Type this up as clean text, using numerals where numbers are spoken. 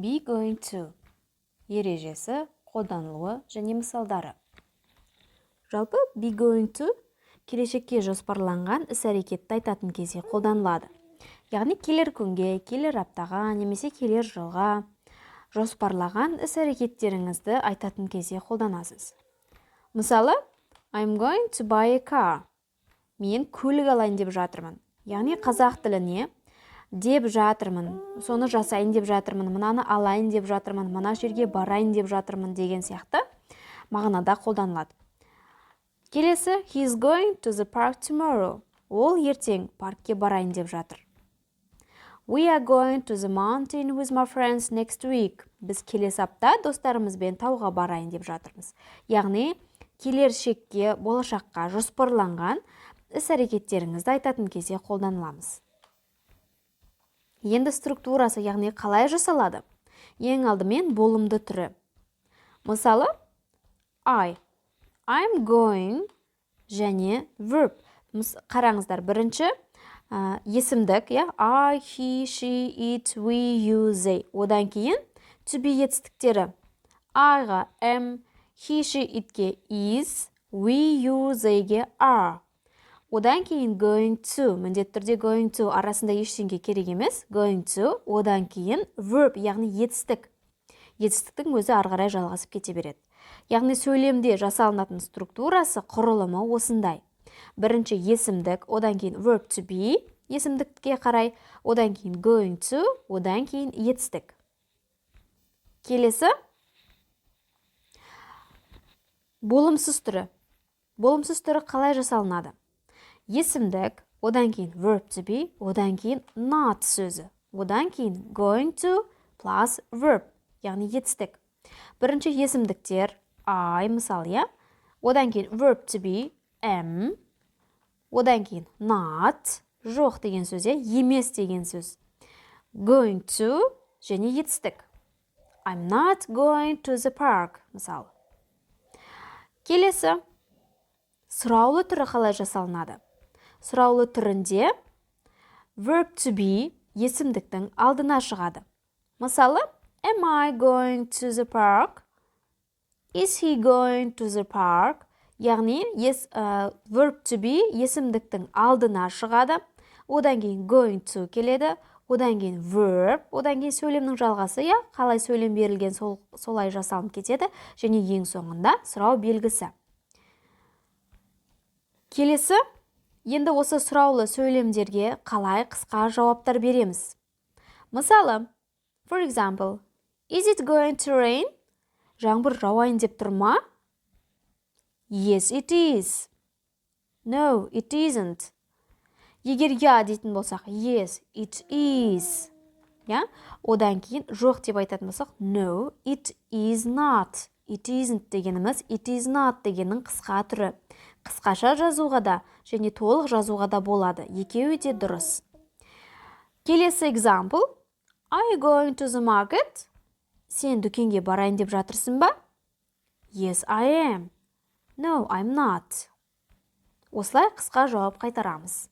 be going to ережесі, қолданылуы және мысалдары. Жалпы be going to келешекке жоспарланған іс-әрекетті айтатын кезде қолданылады. Яғни келер күнге, келер аптаға, немесе келер жылға жоспарлаған іс-әрекеттеріңізді айтатын кезде қолданасыз. Мысалы, I'm going to buy a car. Мен көлік алайын деп жатырмын. Яғни қазақ тіліне деп жатырмын, соны жасайын деп жатырмын, мынаны алайын деп жатырмын, мына жерге барайын деп жатырмын деген сияқты мағынада қолданылады. Келесі, he's going to the park tomorrow. Ол ертең паркке барайын деп жатыр. We are going to the mountain with my friends next week. Біз келесі апта достарымызбен тауға барайын деп жатырмыз. Яғни, келешекке, болашаққа жоспарланған іс-әрекеттеріңізді айтатын кезде қолданыламыз. Енді структурасы, яғни қалай жасалады? Ең алдымен болымды түрі. Мысалы, I'm going және verb. Қараңыздар, бірінші есімдік, I, he, she, it, we, you, they. Одан кейін to be етістіктері. I-ға am, he, she, it-ге is, we, you, they-ге are. Одан кейін going to, міндетті түрде going to арасында ештеңе керек емес. Going to, одан кейін verb, яғни етістік. Етістіктің өзі ары қарай жалғасып кете береді. Яғни сөйлемде жасалынатын структурасы, құрылымы осындай. Бірінші есімдік, одан кейін verb to be, есімдікке қарай, одан кейін going to, одан кейін етістік. Келесі, болымсыз түрі. Болымсыз түрі қалай жасалынады? Есімдік, одан кейін verb to be, одан кейін not сөзі. Одан кейін going to plus verb, яғни етістік. Бірінші есімдіктер, I, мысалы, одан кейін verb to be, am, одан кейін not, жоқ деген сөз, емес деген сөз. Going to және етістік. I'm not going to the park, мысалы. Келесі, сұраулы түрі қалай жасалынады? Сұраулы түрінде verb to be есімдіктің алдына шығады. Мысалы, am I going to the park? Is he going to the park? Яғни, verb to be есімдіктің алдына шығады. Одан кейін going to келеді. Одан кейін verb, одан кейін сөйлемнің жалғасы, қалай сөйлем берілген солай жасалынып кетеді. Және ең соңында сұрау белгісі. Келесі, енді осы сұраулы сөйлемдерге қалай қысқа жауаптар береміз. Мысалы, for example, is it going to rain? Жаңбыр жауайын деп тұр ма? Yes, it is. No, it isn't. Егер дейтін болсақ, yes, it is. Одан кейін жоқ деп айтатын болсақ, no, it is not. It isn't дегеніміз, it is not дегеннің қысқа түрі. Қысқаша жазуға да және толық жазуға да болады. Екеуі де дұрыс. Келесі example. Are you going to the market? Сен дүкенге барайын деп жатырсың ба? Yes, I am. No, I'm not. Осылай қысқа жауап қайтарамыз.